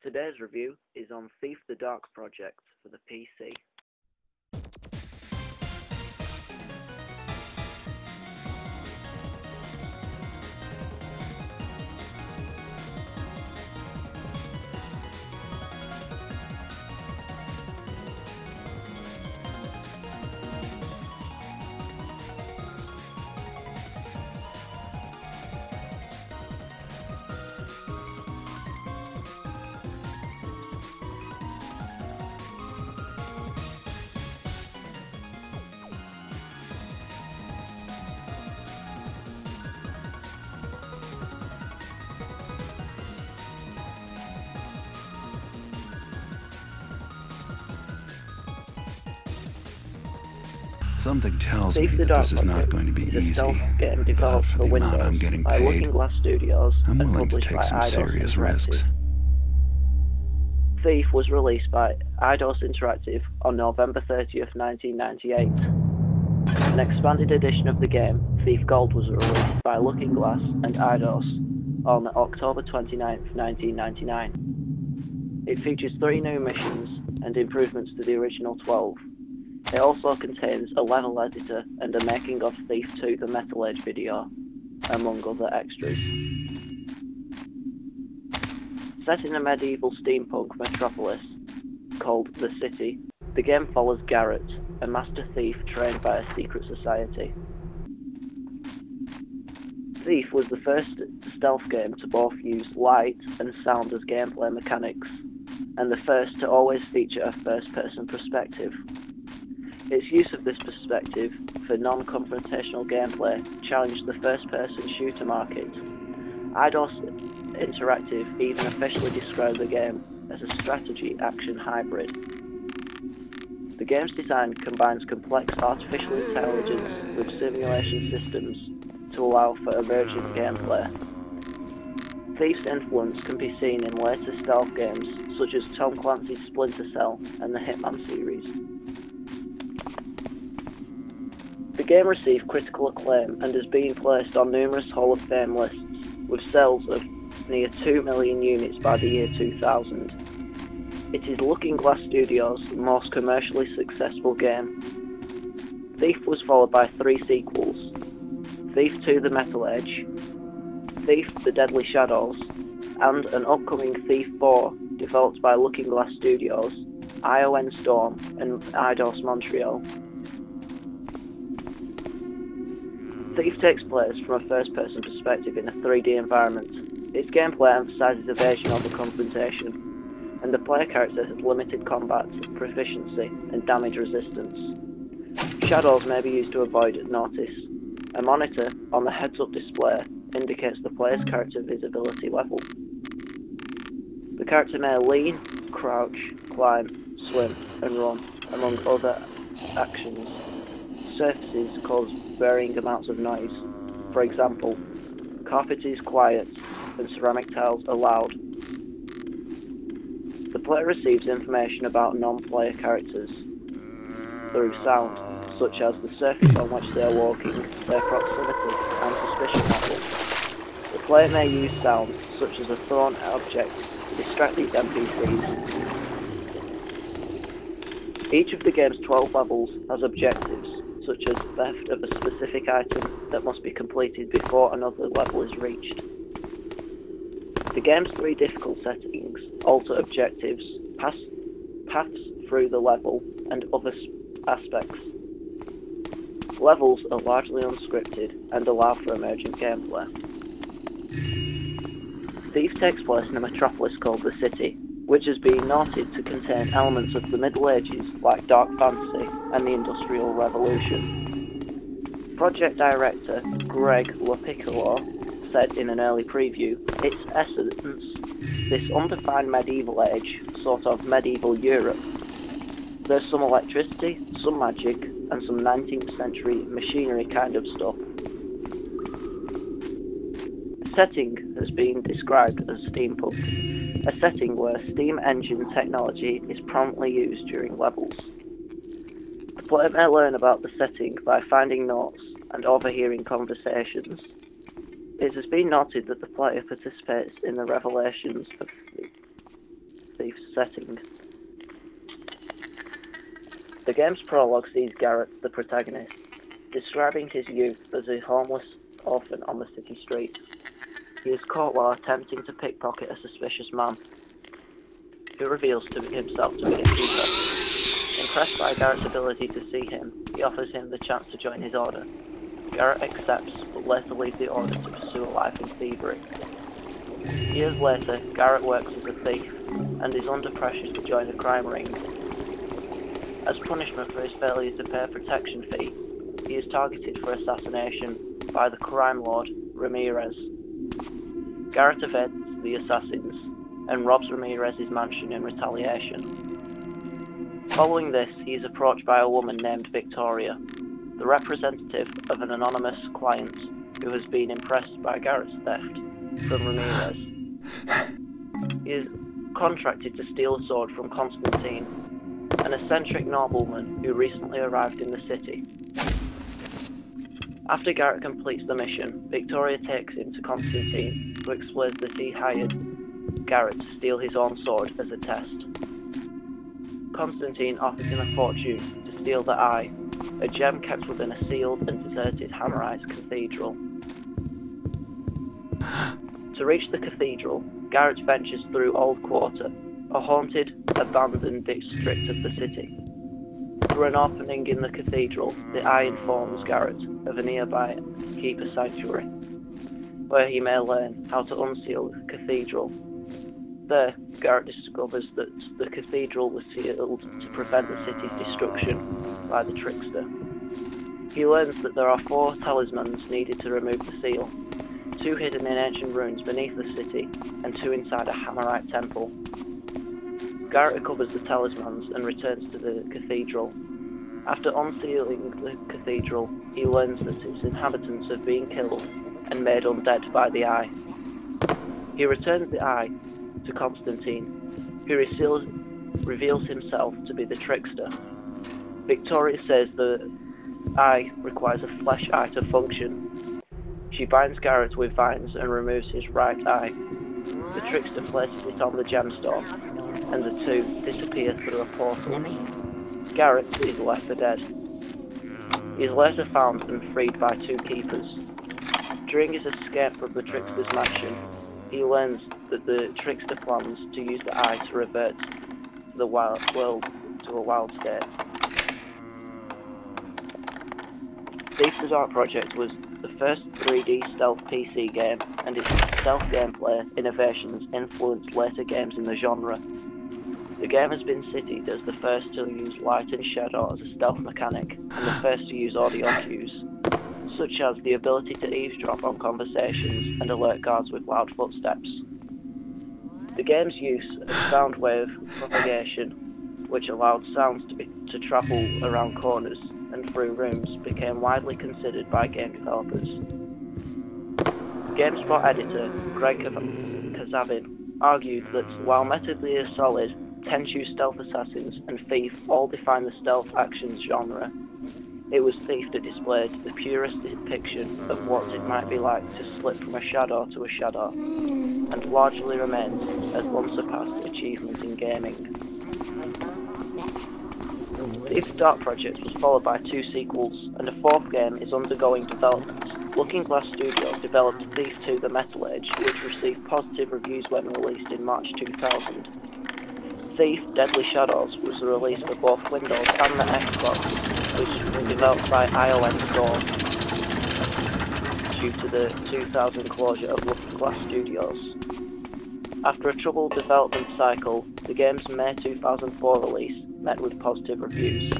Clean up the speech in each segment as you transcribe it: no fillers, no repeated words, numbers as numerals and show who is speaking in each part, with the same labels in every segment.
Speaker 1: Today's review is on Thief the Dark Project for the PC.
Speaker 2: Something tells me
Speaker 1: Thief the
Speaker 2: that
Speaker 1: Dark
Speaker 2: this is not
Speaker 1: Project
Speaker 2: going to be
Speaker 1: is a
Speaker 2: easy,
Speaker 1: stealth game
Speaker 2: but
Speaker 1: developed
Speaker 2: for
Speaker 1: for
Speaker 2: the amount I'm
Speaker 1: Windows
Speaker 2: getting
Speaker 1: by
Speaker 2: paid,
Speaker 1: Looking Glass Studios
Speaker 2: I'm
Speaker 1: and
Speaker 2: willing to
Speaker 1: published
Speaker 2: take
Speaker 1: by
Speaker 2: some
Speaker 1: IDOS
Speaker 2: serious
Speaker 1: Interactive.
Speaker 2: risks.
Speaker 1: Thief was released by IDOS Interactive on November 30th, 1998. An expanded edition of the game, Thief Gold, was released by Looking Glass and IDOS on October 29th, 1999. It features 3 new missions and improvements to the original 12. It also contains a level editor and a making of Thief 2 the Metal Age video, among other extras. Set in a medieval steampunk metropolis called The City, the game follows Garrett, a master thief trained by a secret society. Thief was the first stealth game to both use light and sound as gameplay mechanics, and the first to always feature a first-person perspective. Its use of this perspective for non-confrontational gameplay challenged the first-person shooter market. IDOS Interactive even officially described the game as a strategy-action hybrid. The game's design combines complex artificial intelligence with simulation systems to allow for emergent gameplay. Thief's influence can be seen in later stealth games such as Tom Clancy's Splinter Cell and the Hitman series. The game received critical acclaim and has been placed on numerous Hall of Fame lists, with sales of near 2 million units by the year 2000. It is Looking Glass Studios' most commercially successful game. Thief was followed by 3 sequels: Thief 2 the Metal Age, Thief the Deadly Shadows, and an upcoming Thief 4 developed by Looking Glass Studios, ION Storm, and IDOS Montreal. Thief takes place from a first-person perspective in a 3D environment. Its gameplay emphasises evasion over confrontation, and the player character has limited combat, proficiency, and damage resistance. Shadows may be used to avoid notice. A monitor on the heads-up display indicates the player's character visibility level. The character may lean, crouch, climb, swim, and run, among other actions. Surfaces cause varying amounts of noise. For example, carpet is quiet and ceramic tiles are loud. The player receives information about non-player characters through sound, such as the surface on which they are walking, their proximity, and suspicion level. The player may use sounds, such as a thrown object, to distract these NPCs. Each of the game's 12 levels has objectives, such as theft of a specific item that must be completed before another level is reached. The game's 3 difficult settings alter objectives, paths through the level, and other aspects. Levels are largely unscripted and allow for emergent gameplay. Thief takes place in a metropolis called The City, which has been noted to contain elements of the Middle Ages like dark fantasy and the Industrial Revolution. Project director Greg LaPiccolo said in an early preview, "Its essence, this undefined medieval age, sort of medieval Europe. There's some electricity, some magic, and some 19th century machinery kind of stuff." The setting has been described as steampunk, a setting where steam engine technology is prominently used during levels. The player may learn about the setting by finding notes and overhearing conversations. It has been noted that the player participates in the revelations of thief's setting. The game's prologue sees Garrett, the protagonist, describing his youth as a homeless orphan on the city streets. He is caught while attempting to pickpocket a suspicious man, who reveals to himself to be a keeper. Impressed by Garrett's ability to see him, he offers him the chance to join his order. Garrett accepts, but later leaves the order to pursue a life in thievery. Years later, Garrett works as a thief, and is under pressure to join a crime ring. As punishment for his failure to pay a protection fee, he is targeted for assassination by the crime lord, Ramirez. Garrett evades the assassins, and robs Ramirez's mansion in retaliation. Following this, he is approached by a woman named Victoria, the representative of an anonymous client who has been impressed by Garrett's theft from Ramirez. He is contracted to steal a sword from Constantine, an eccentric nobleman who recently arrived in the city. After Garrett completes the mission, Victoria takes him to Constantine, who explains that he hired Garrett to steal his own sword as a test. Constantine offers him a fortune to steal the eye, a gem kept within a sealed and deserted Hammerite cathedral. To reach the cathedral, Garrett ventures through Old Quarter, a haunted, abandoned district of the city. Through an opening in the cathedral, the eye informs Garrett of a nearby keeper sanctuary, where he may learn how to unseal the cathedral. There, Garrett discovers that the cathedral was sealed to prevent the city's destruction by the trickster. He learns that there are 4 talismans needed to remove the seal, 2 hidden in ancient ruins beneath the city, and 2 inside a Hammerite temple. Garrett recovers the talismans and returns to the cathedral. After unsealing the cathedral, he learns that its inhabitants have been killed and made undead by the eye. He returns the eye to Constantine, who reveals himself to be the trickster. Victoria says the eye requires a flesh eye to function. She binds Garrett with vines and removes his right eye. The trickster places it on the gemstone, and the 2 disappear through a portal. Garrett is left for dead. He is later found and freed by 2 keepers. During his escape from the trickster's mansion, he learns that the trickster plans to use the eye to revert the world to a wild state. Thief the Dark Project was the first 3D stealth PC game, and its stealth gameplay innovations influenced later games in the genre. The game has been cited as the first to use light and shadow as a stealth mechanic, and the first to use audio cues, such as the ability to eavesdrop on conversations and alert guards with loud footsteps. The game's use of sound wave propagation, which allowed sounds to travel around corners and through rooms, became widely considered by game developers. GameSpot editor Greg Kazavin argued that while metalically solid, Tenchu Stealth Assassins and Thief all define the stealth actions genre, it was Thief that displayed the purest depiction of what it might be like to slip from a shadow to a shadow, and largely remains an unsurpassed achievement in gaming. Thief the Dark Project was followed by 2 sequels, and a 4th game is undergoing development. Looking Glass Studios developed Thief 2 The Metal Age, which received positive reviews when released in March 2000. Thief Deadly Shadows was released for both Windows and the Xbox, which was developed by ION Stone, due to the 2000 closure of Looking Glass Studios. After a troubled development cycle, the game's May 2004 release met with positive reviews.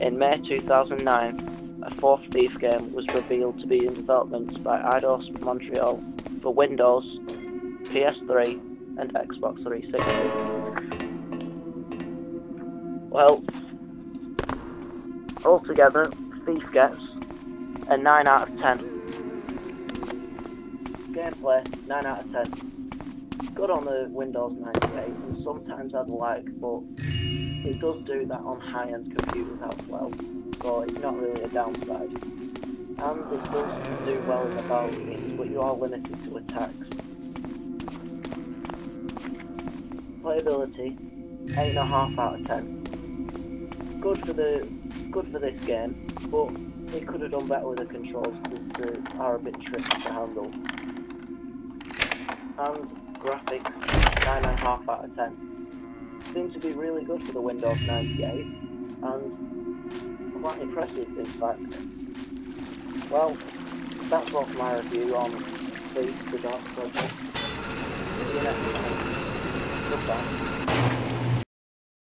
Speaker 1: In May 2009, a 4th Thief game was revealed to be in development by Eidos Montreal for Windows, PS3, and Xbox 360. Well, altogether, Thief gets a 9 out of 10. Gameplay, 9 out of 10. Good on the Windows 98, and sometimes I'd like, but it does do that on high-end computers as well, so it's not really a downside. And it does do well in the battle scenes, but you are limited to attacks. Playability, 8.5 out of 10. Good for this game, but it could have done better with the controls because they are a bit tricky to handle. And graphics, 9.5 out of 10. Seems to be really good for the Windows 98, and quite impressive in fact. Well, that's all for my review on the Dark Project. See you next time. Goodbye.